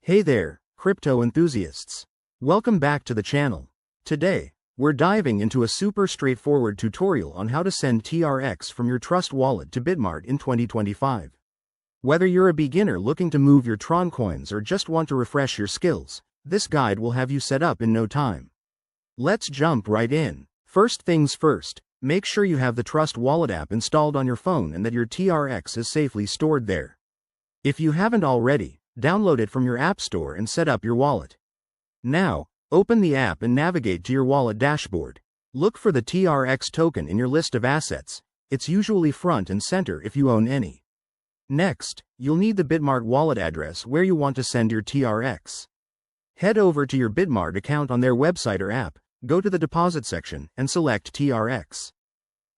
Hey there, crypto enthusiasts. Welcome back to the channel. Today, we're diving into a super straightforward tutorial on how to send TRX from your Trust wallet to Bitmart in 2025. Whether you're a beginner looking to move your Tron coins or just want to refresh your skills, this guide will have you set up in no time. Let's jump right in. First things first, make sure you have the Trust Wallet app installed on your phone and that your TRX is safely stored there. If you haven't already, download it from your app store and set up your wallet. Now, open the app and navigate to your wallet dashboard. Look for the TRX token in your list of assets. It's usually front and center if you own any. Next, you'll need the Bitmart wallet address where you want to send your TRX. Head over to your Bitmart account on their website or app, go to the deposit section, and select TRX.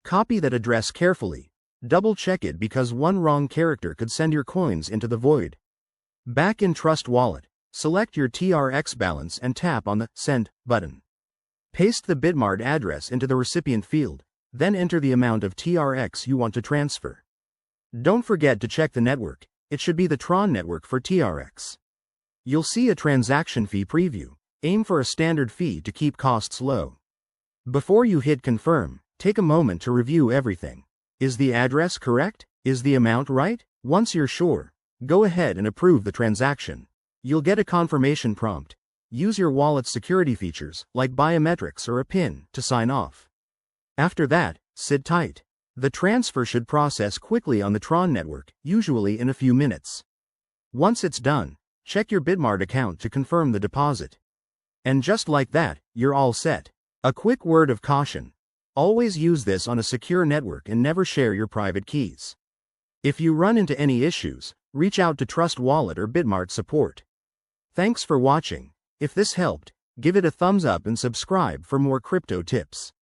Copy that address carefully. Double-check it because one wrong character could send your coins into the void. Back in Trust Wallet, select your TRX balance and tap on the Send button. Paste the Bitmart address into the recipient field, then enter the amount of TRX you want to transfer. Don't forget to check the network. It should be the Tron network for TRX. You'll see a transaction fee preview. Aim for a standard fee to keep costs low. Before you hit confirm, take a moment to review everything. Is the address correct? Is the amount right? Once you're sure, go ahead and approve the transaction. You'll get a confirmation prompt. Use your wallet's security features, like biometrics or a PIN, to sign off. After that, sit tight. The transfer should process quickly on the Tron network, usually in a few minutes. Once it's done, check your Bitmart account to confirm the deposit. And just like that, you're all set. A quick word of caution. Always use this on a secure network and never share your private keys. If you run into any issues, reach out to Trust Wallet or Bitmart support. Thanks for watching. If this helped, give it a thumbs up and subscribe for more crypto tips.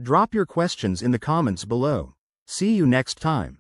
Drop your questions in the comments below. See you next time.